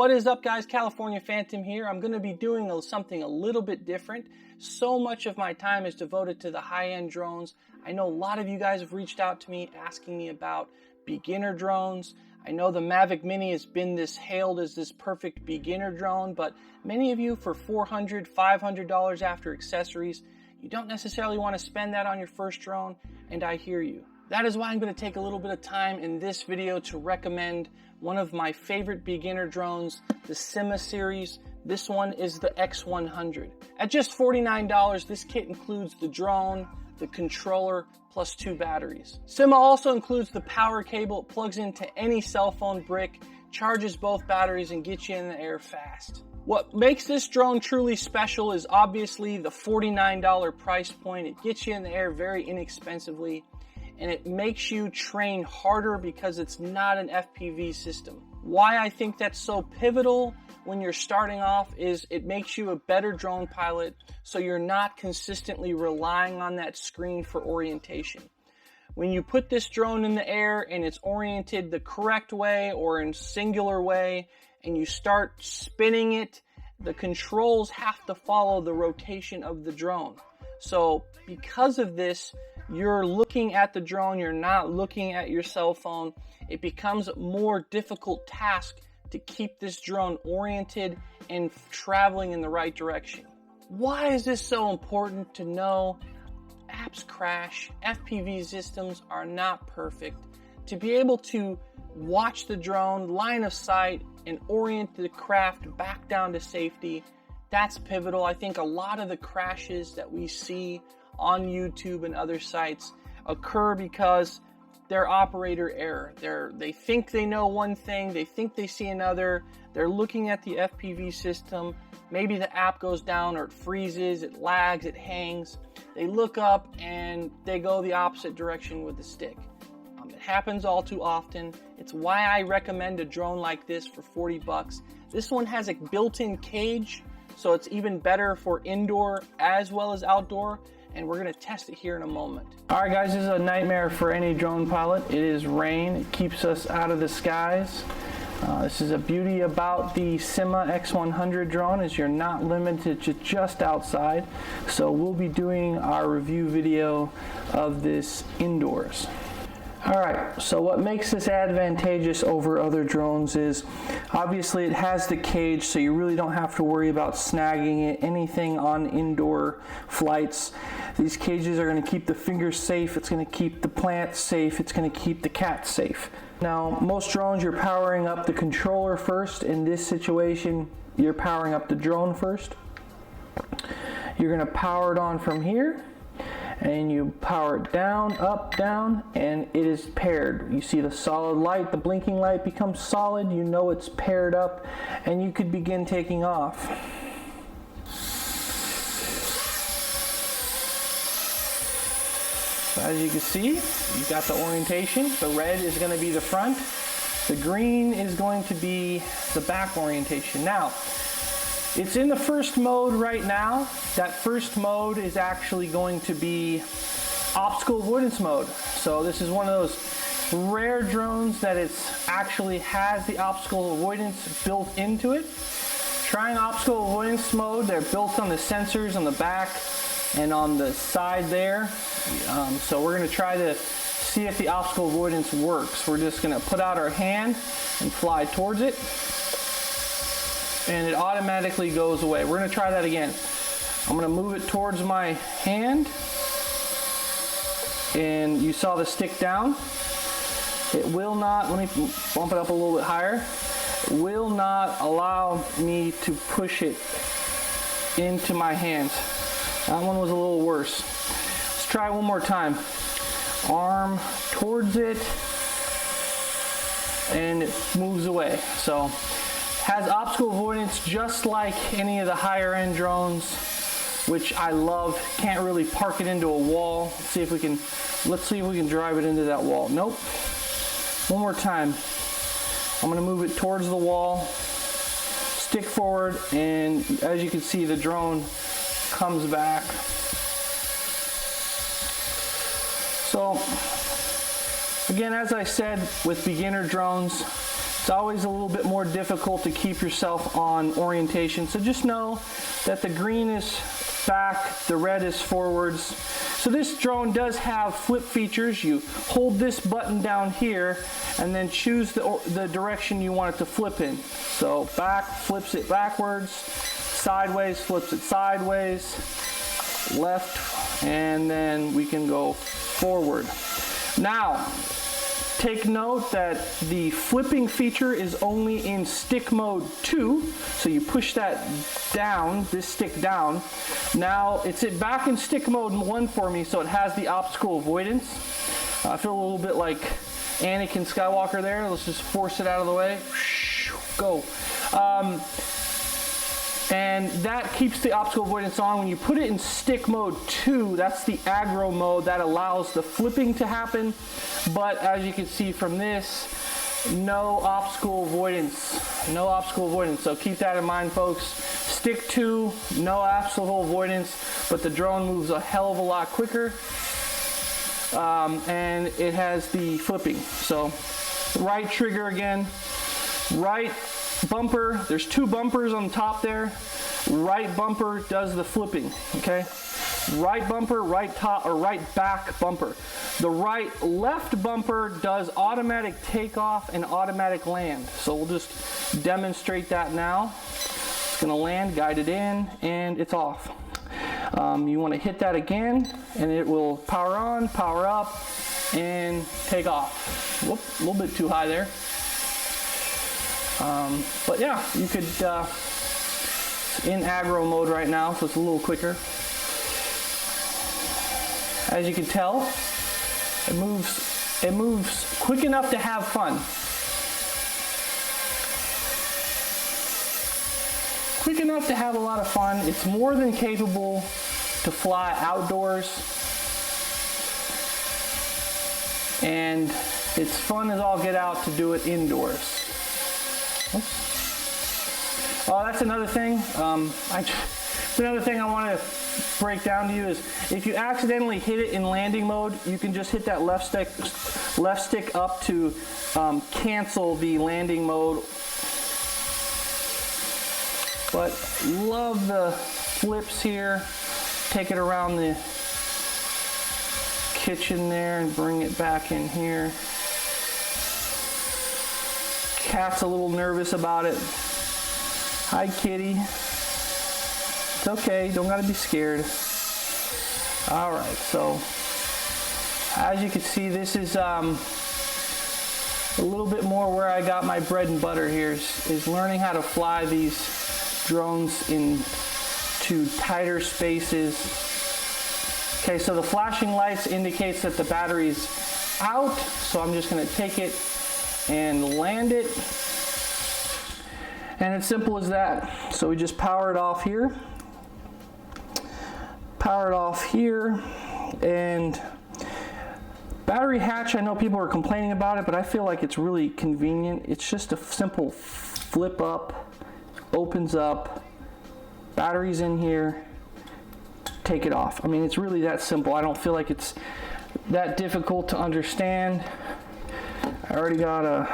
What is up, guys? California Phantom here. I'm going to be doing something a little bit different. So much of my time is devoted to the high-end drones. I know a lot of you guys have reached out to me asking me about beginner drones. I know the Mavic Mini has been hailed as this perfect beginner drone, but many of you, for $400, $500 after accessories, you don't necessarily want to spend that on your first drone, and I hear you. That is why I'm going to take a little bit of time in this video to recommend one of my favorite beginner drones, the Syma series. This one is the X100. At just $49, this kit includes the drone, the controller, plus 2 batteries. Syma also includes the power cable. It plugs into any cell phone brick, charges both batteries, and gets you in the air fast. What makes this drone truly special is obviously the $49 price point. It gets you in the air very inexpensively, and it makes you train harder because it's not an FPV system. Why I think that's so pivotal when you're starting off is it makes you a better drone pilot, so you're not consistently relying on that screen for orientation. When you put this drone in the air and it's oriented the correct way or in singular way, and you start spinning it, the controls have to follow the rotation of the drone. So because of this, you're looking at the drone, you're not looking at your cell phone. It becomes a more difficult task to keep this drone oriented and traveling in the right direction. Why is this so important to know? Apps crash, FPV systems are not perfect. To be able to watch the drone, line of sight, and orient the craft back down to safety, that's pivotal. I think a lot of the crashes that we see on YouTube and other sites occur because they're operator error. They think they know one thing, they think they see another, they're looking at the FPV system, maybe the app goes down or it freezes, it lags, it hangs. They look up and they go the opposite direction with the stick. It happens all too often. It's why I recommend a drone like this for 40 bucks. This one has a built-in cage, so it's even better for indoor as well as outdoor, and we're gonna test it here in a moment. All right, guys, this is a nightmare for any drone pilot. It is rain. It keeps us out of the skies. This is a beauty about the Syma X100 drone, is you're not limited to just outside. So we'll be doing our review video of this indoors. Alright, so what makes this advantageous over other drones is obviously it has the cage, so you really don't have to worry about snagging it, anything on indoor flights. These cages are going to keep the fingers safe, it's going to keep the plants safe, it's going to keep the cats safe. Now, most drones you're powering up the controller first. In this situation, you're powering up the drone first. You're going to power it on from here, and you power it down, up, down, and it is paired. You see the solid light, the blinking light becomes solid, you know it's paired up, and you could begin taking off. So as you can see, you've got the orientation. The red is going to be the front, the green is going to be the back orientation. Now, it's in the first mode right now. That first mode is actually going to be obstacle avoidance mode. So this is one of those rare drones that actually has the obstacle avoidance built into it. Trying obstacle avoidance mode, they're built on the sensors on the back and on the side there. So we're going to try to see if the obstacle avoidance works. We're just going to put out our hand and fly towards it, and it automatically goes away. We're going to try that again. I'm going to move it towards my hand, and you saw the stick down. It will not, let me bump it up a little bit higher, it will not allow me to push it into my hands. That one was a little worse. Let's try one more time. Arm towards it, and it moves away. So has obstacle avoidance just like any of the higher end drones, which I love. Can't really park it into a wall. Let's see if we can drive it into that wall. Nope. One more time. I'm going to move it towards the wall, stick forward, and as you can see, the drone comes back. So again, as I said, with beginner drones, It's always a little bit more difficult to keep yourself on orientation. So just know that the green is back, the red is forwards. So this drone does have flip features. You hold this button down here and then choose the direction you want it to flip in. So back, flips it backwards, sideways, flips it sideways, left, and then we can go forward. Now, take note that the flipping feature is only in stick mode 2, so you push that down, this stick down. Now it's back in stick mode 1 for me, so it has the obstacle avoidance. I feel a little bit like Anakin Skywalker there. Let's just force it out of the way. Go. And that keeps the obstacle avoidance on. When you put it in stick mode 2, that's the aggro mode that allows the flipping to happen. But as you can see from this, no obstacle avoidance. No obstacle avoidance. So keep that in mind, folks. Stick 2, no obstacle avoidance, but the drone moves a hell of a lot quicker. And it has the flipping. So right trigger again, right bumper, there's 2 bumpers on top there. Right bumper does the flipping, okay? Right bumper, right top, or right back bumper. The left bumper does automatic takeoff and automatic land. So we'll just demonstrate that now. It's gonna land, guide it in, and it's off. You wanna hit that again, and it will power on, power up, and take off. Whoop, a little bit too high there. But yeah, you could, in aggro mode right now, so it's a little quicker. As you can tell, it moves quick enough to have fun. Quick enough to have a lot of fun. It's more than capable to fly outdoors. And it's fun as all get out to do it indoors. Oops. Oh, that's another thing. It's another thing I want to break down to you is if you accidentally hit it in landing mode, you can just hit that left stick up to cancel the landing mode. But love the flips here. Take it around the kitchen there and bring it back in here. Cat's a little nervous about it. Hi, kitty. It's okay, don't gotta be scared. All right, so as you can see, this is a little bit more where I got my bread and butter here is learning how to fly these drones into tighter spaces. Okay, so the flashing lights indicates that the battery's out, so I'm just gonna take it and land it. And it's simple as that. So we just power it off here. Power it off here. And battery hatch, I know people are complaining about it, but I feel like it's really convenient. It's just a simple flip up, opens up, battery's in here, take it off. I mean, it's really that simple. I don't feel like it's that difficult to understand. I already got a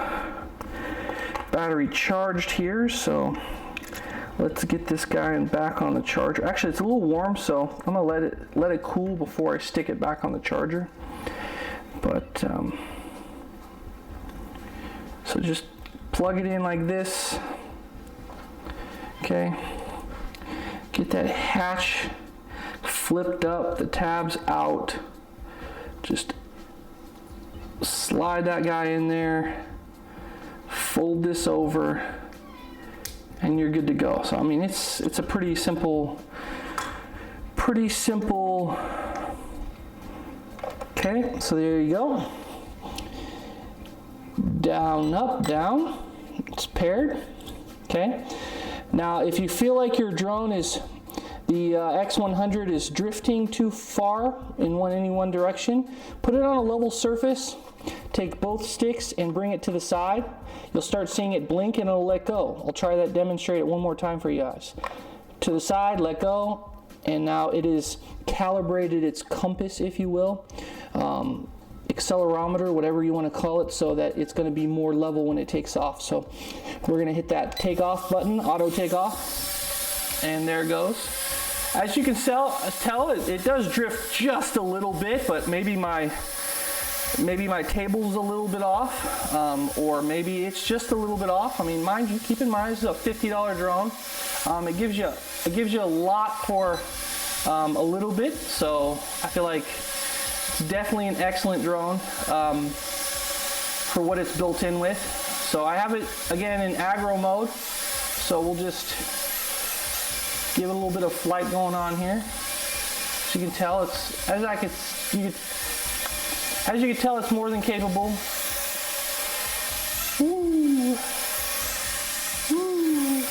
battery charged here, so let's get this guy back on the charger. Actually, it's a little warm, so I'm gonna let it cool before I stick it back on the charger. But so just plug it in like this. Okay, get that hatch flipped up, the tabs out. Just slide that guy in there, fold this over, and you're good to go. So I mean, it's a pretty simple. Okay, so there you go. Down, up, down. It's paired. Okay. Now, if you feel like your drone is the X100 is drifting too far in any one direction, put it on a level surface. Take both sticks and bring it to the side. You'll start seeing it blink and it'll let go. I'll try that, demonstrate it one more time for you guys. To the side, let go, and now it is calibrated its compass, if you will. accelerometer, whatever you want to call it, so that it's going to be more level when it takes off. So we're going to hit that takeoff button, auto takeoff, and there it goes. As you can tell, it does drift just a little bit, but maybe my table's a little bit off, or maybe it's just a little bit off. I mean, mind you, keep in mind this is a $50 drone. It gives you a lot for a little bit, so I feel like it's definitely an excellent drone for what it's built in with. So I have it again in aggro mode, so we'll just give it a little bit of flight going on here. As you can tell, it's as you can tell, it's more than capable. Ooh. Ooh.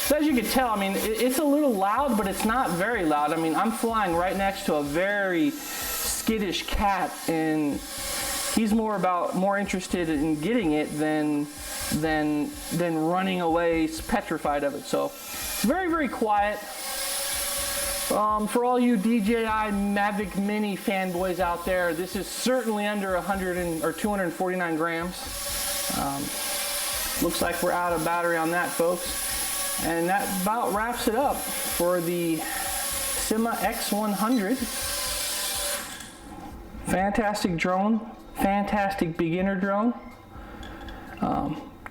So as you can tell, I mean, it's a little loud, but it's not very loud. I mean, I'm flying right next to a very skittish cat, and he's more interested in getting it than running away petrified of it. So it's very, very quiet. For all you DJI Mavic Mini fanboys out there, this is certainly under 249 grams. Looks like we're out of battery on that, folks. And that about wraps it up for the Syma X100. Fantastic drone, fantastic beginner drone.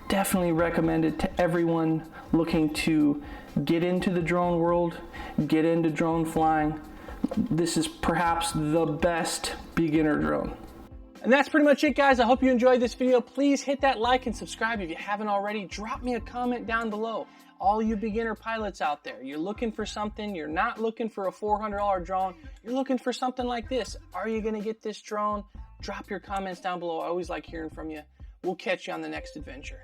Definitely recommend it to everyone looking to get into the drone world, get into drone flying. This is perhaps the best beginner drone. And that's pretty much it, guys. I hope you enjoyed this video. Please hit that like and subscribe if you haven't already. Drop me a comment down below. All you beginner pilots out there, you're looking for something, you're not looking for a $400 drone, you're looking for something like this. Are you gonna get this drone? Drop your comments down below. I always like hearing from you. We'll catch you on the next adventure.